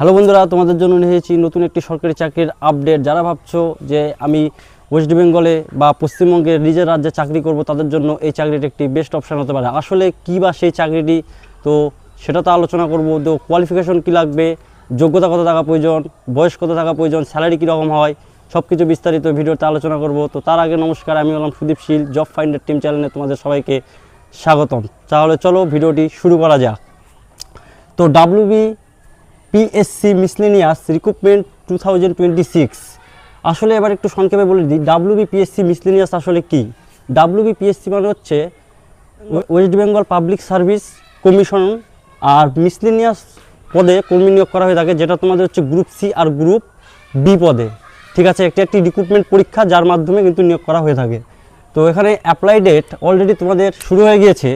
Hello বন্ধুরা, তোমাদের জন্য নিয়ে এসেছি নতুন একটি সরকারি চাকরির আপডেট। যারা ভাবছো যে আমি ওয়েস্ট বেঙ্গলে বা পশ্চিমবঙ্গের নিজের রাজ্যে চাকরি করব, তাদের জন্য এই চাকরিটি একটি বেস্ট অপশান হতে পারে। আসলে কী বা সেই চাকরিটি, তো সেটা তো আলোচনা করব। তো কোয়ালিফিকেশন কী লাগবে, যোগ্যতা কত টাকা প্রয়োজন, বয়স কত টাকা প্রয়োজন, স্যালারি কীরকম হয়, সব কিছু বিস্তারিত ভিডিওতে আলোচনা করব। তো তার আগে নমস্কার, আমি হলাম সুদীপ শীল, জব ফাইন্ডার টিম চ্যানেলে তোমাদের সবাইকে স্বাগতম। তাহলে চলো ভিডিওটি শুরু করা যাক। তো পিএসসি মিসলেনিয়াস রিক্রুটমেন্ট 2026 আসলে এবার একটু সংক্ষেপে বলে দিই, পিএসসি মিসলেনিয়াস আসলে কি। পিএসসি মানে হচ্ছে West Bengal public service commission, আর মিসলেনিয়াস পদে কর্মী নিয়োগ করা হয়ে থাকে, যেটা তোমাদের হচ্ছে গ্রুপ সি আর গ্রুপ বি পদে। ঠিক আছে, একটি রিক্রুটমেন্ট পরীক্ষা যার মাধ্যমে কিন্তু নিয়োগ করা হয়ে থাকে। তো এখানে অ্যাপ্লাই ডেট অলরেডি তোমাদের শুরু হয়ে গিয়েছে।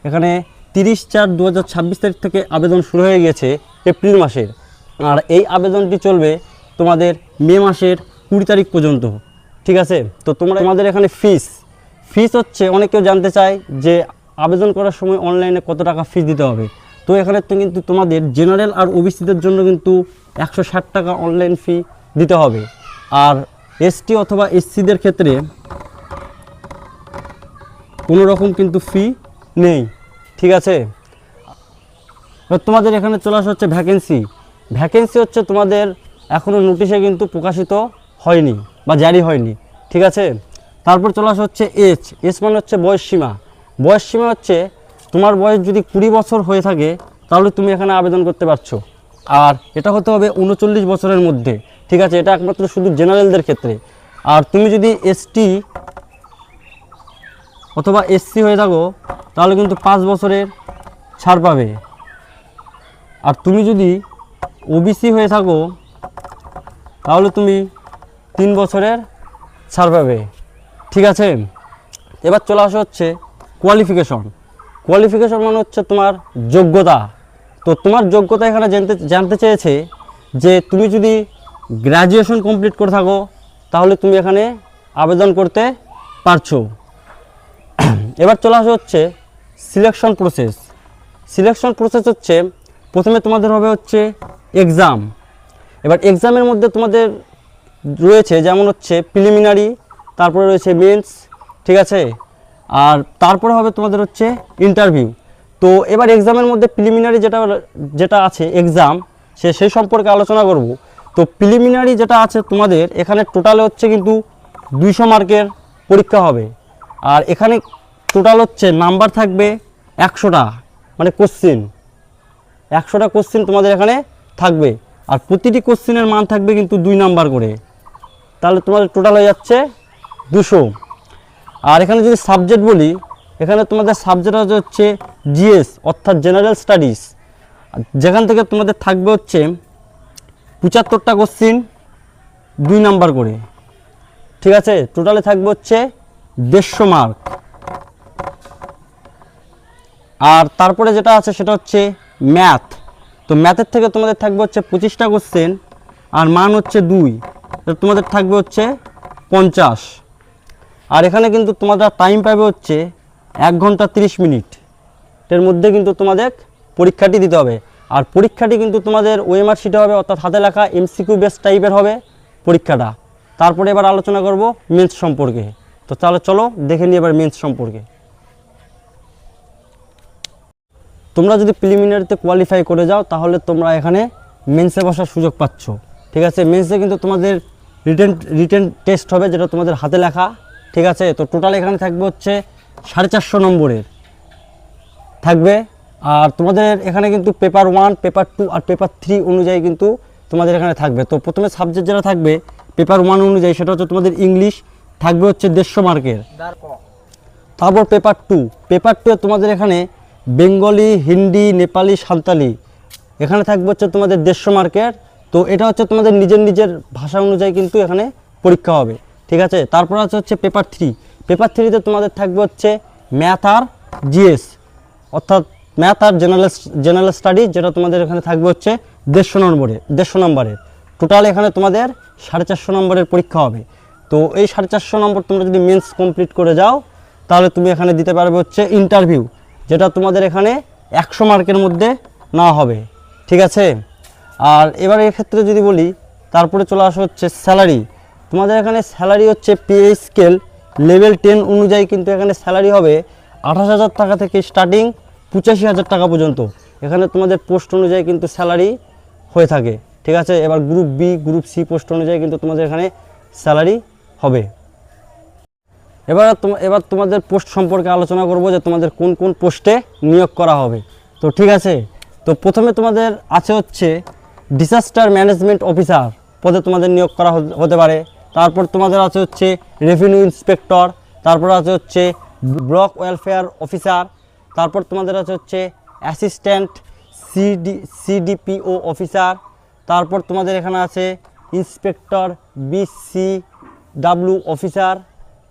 এখানে 30/4/2026 তারিখ থেকে আবেদন শুরু হয়ে গেছে এপ্রিল মাসের, আর এই আবেদনটি চলবে তোমাদের মে মাসের 20 তারিখ পর্যন্ত। ঠিক আছে, তো তোমাদের এখানে ফিস হচ্ছে, অনেকেও জানতে চায় যে আবেদন করার সময় অনলাইনে কত টাকা ফিস দিতে হবে। তো এখানে তো কিন্তু তোমাদের জেনারেল আর ওবিসিদের জন্য কিন্তু 160 টাকা অনলাইন ফি দিতে হবে, আর এসটি অথবা এসসিদের ক্ষেত্রে কোনো রকম কিন্তু ফি নেই। ঠিক আছে, তোমাদের এখানে চলে আসা হচ্ছে ভ্যাকেন্সি হচ্ছে তোমাদের এখনও নোটিশে কিন্তু প্রকাশিত হয়নি বা জারি হয়নি। ঠিক আছে, তারপর চলে আসা হচ্ছে এজ মানে হচ্ছে বয়স সীমা হচ্ছে তোমার বয়স যদি 20 বছর হয়ে থাকে তাহলে তুমি এখানে আবেদন করতে পারছো, আর এটা হতে হবে 39 বছরের মধ্যে। ঠিক আছে, এটা একমাত্র শুধু জেনারেলদের ক্ষেত্রে। আর তুমি যদি এসটি অথবা এসসি হয়ে থাকো তাহলে কিন্তু 5 বছরের ছাড় পাবে, আর তুমি যদি ওবিসি হয়ে থাকো তাহলে তুমি 3 বছরের ছাড় পাবে। ঠিক আছে, এবার চলে আসা হচ্ছে কোয়ালিফিকেশন মানে হচ্ছে তোমার যোগ্যতা। তো তোমার যোগ্যতা এখানে জানতে চেয়েছে যে তুমি যদি গ্র্যাজুয়েশন কমপ্লিট করে থাকো তাহলে তুমি এখানে আবেদন করতে পারছো। এবার চলে আসা হচ্ছে সিলেকশন প্রসেস হচ্ছে, প্রথমে তোমাদের হবে হচ্ছে এক্সাম। এবার এক্সামের মধ্যে তোমাদের রয়েছে যেমন হচ্ছে প্রিলিমিনারি, তারপরে রয়েছে মেন্স। ঠিক আছে, আর তারপরে হবে তোমাদের হচ্ছে ইন্টারভিউ। তো এবার এক্সামের মধ্যে প্রিলিমিনারি যেটা আছে এক্সাম, সেই সম্পর্কে আলোচনা করব। তো প্রিলিমিনারি যেটা আছে তোমাদের এখানে টোটালে হচ্ছে কিন্তু 200 মার্কের পরীক্ষা হবে, আর এখানে টোটাল হচ্ছে নাম্বার থাকবে 100টা, মানে কোশ্চিন 100টা কোশ্চিন তোমাদের এখানে থাকবে, আর প্রতিটি কোশ্চিনের মান থাকবে কিন্তু 2 নাম্বার করে। তাহলে তোমাদের টোটাল হয়ে যাচ্ছে 200। আর এখানে যদি সাবজেক্ট বলি, এখানে তোমাদের সাবজেক্ট হচ্ছে জিএস অর্থাৎ জেনারেল স্টাডিজ, যেখান থেকে তোমাদের থাকবে হচ্ছে 75টা কোশ্চিন 2 নাম্বার করে। ঠিক আছে, টোটালে থাকবে হচ্ছে 150 মার্ক। আর তারপরে যেটা আছে সেটা হচ্ছে ম্যাথ। তো ম্যাথের থেকে তোমাদের থাকবে হচ্ছে 25টা কোশ্চেন, আর মান হচ্ছে 2, তোমাদের থাকবে হচ্ছে 50। আর এখানে কিন্তু তোমাদের টাইম পাবে হচ্ছে 1 ঘন্টা 30 মিনিটের মধ্যে কিন্তু তোমাদের পরীক্ষাটি দিতে হবে। আর পরীক্ষাটি কিন্তু তোমাদের ওএমআর শিটে হবে, অর্থাৎ হাতে লেখা এমসিকিউ বেস টাইপের হবে পরীক্ষাটা। তারপরে এবার আলোচনা করব মেন্স সম্পর্কে। তো তাহলে চলো দেখে নিই এবার মেন্স সম্পর্কে। তোমরা যদি প্রিলিমিনারিতে কোয়ালিফাই করে যাও তাহলে তোমরা এখানে মেন্সে বসার সুযোগ পাচ্ছ। ঠিক আছে, মেন্সে কিন্তু তোমাদের রিটেন টেস্ট হবে, যেটা তোমাদের হাতে লেখা। ঠিক আছে, তো টোটাল এখানে থাকবে হচ্ছে 450 নম্বরের থাকবে। আর তোমাদের এখানে কিন্তু পেপার 1, পেপার 2 আর পেপার 3 অনুযায়ী কিন্তু তোমাদের এখানে থাকবে। তো প্রথমে সাবজেক্ট যেটা থাকবে পেপার 1 অনুযায়ী সেটা হচ্ছে তোমাদের ইংলিশ, থাকবে হচ্ছে 150 মার্কের। তারপর পেপার 2 তোমাদের এখানে বেঙ্গলি, হিন্দি, নেপালি, সাঁওতালি, এখানে থাকবে হচ্ছে তোমাদের 150 মার্কের। তো এটা হচ্ছে তোমাদের নিজের ভাষা অনুযায়ী কিন্তু এখানে পরীক্ষা হবে। ঠিক আছে, তারপর হচ্ছে পেপার 3তে তোমাদের থাকবে হচ্ছে ম্যাথ আর জিএস, অর্থাৎ ম্যাথ আর জেনারেল স্টাডি, যেটা তোমাদের এখানে থাকবে হচ্ছে 150 নম্বরের। টোটাল এখানে তোমাদের 450 নম্বরের পরীক্ষা হবে। তো এই 450 নম্বর তোমরা যদি মেন্স কমপ্লিট করে যাও তাহলে তুমি এখানে দিতে পারবে হচ্ছে ইন্টারভিউ, যেটা তোমাদের এখানে 100 মার্কের মধ্যে নেওয়া হবে। ঠিক আছে, আর এবার এক্ষেত্রে যদি বলি, তারপরে চলে আসা হচ্ছে স্যালারি। তোমাদের এখানে স্যালারি হচ্ছে পে স্কেল লেভেল 10 অনুযায়ী কিন্তু এখানে স্যালারি হবে 28,000 টাকা থেকে স্টার্টিং 85,000 টাকা পর্যন্ত। এখানে তোমাদের পোস্ট অনুযায়ী কিন্তু স্যালারি হয়ে থাকে, ঠিক আছে। এবার group B, group C post অনুযায়ী কিন্তু তোমাদের এখানে স্যালারি হবে। এবার তোমাদের পোস্ট সম্পর্কে আলোচনা করব যে তোমাদের কোন কোন পোস্টে নিয়োগ করা হবে। তো ঠিক আছে, তো প্রথমে তোমাদের আছে হচ্ছে ডিজাস্টার ম্যানেজমেন্ট অফিসার পদে তোমাদের নিয়োগ করা হতে পারে। তারপর তোমাদের আছে হচ্ছে রেভিনিউ ইন্সপেক্টর, তারপর আছে হচ্ছে ব্লক ওয়েলফেয়ার অফিসার, তারপর তোমাদের আছে হচ্ছে অ্যাসিস্ট্যান্ট সিডিপিও অফিসার, তারপর তোমাদের এখানে আছে ইন্সপেক্টর বিসিডাব্লিউ অফিসার,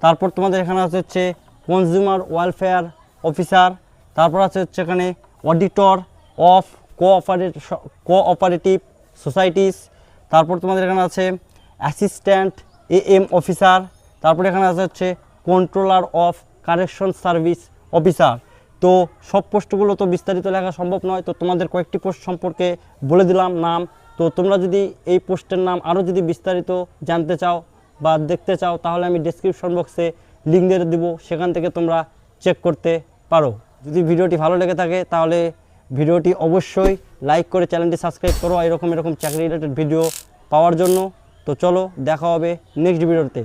তারপর তোমাদের এখানে আছে হচ্ছে কনজিউমার ওয়েলফেয়ার অফিসার, তারপর আছে হচ্ছে এখানে অডিটর অফ কোঅপারেটিভ সোসাইটিস, তারপর তোমাদের এখানে আছে অ্যাসিস্ট্যান্ট এএম অফিসার, তারপর এখানে আছে হচ্ছে controller of correction service officer. তো সব পোস্টগুলো তো বিস্তারিত লেখা সম্ভব নয়, তো তোমাদের কয়েকটি পোস্ট সম্পর্কে বলে দিলাম নাম। তো তোমরা যদি এই পোস্টের নাম আরও যদি বিস্তারিত জানতে চাও বা দেখতে চাও, তাহলে আমি ডেসক্রিপশন বক্সে লিঙ্ক দিয়ে দেবো, সেখান থেকে তোমরা চেক করতে পারো। যদি ভিডিওটি ভালো লেগে থাকে তাহলে ভিডিওটি অবশ্যই লাইক করে চ্যানেলটি সাবস্ক্রাইব করো এরকম চাকরি রিলেটেড ভিডিও পাওয়ার জন্য। তো চলো, দেখা হবে নেক্সট ভিডিওতে।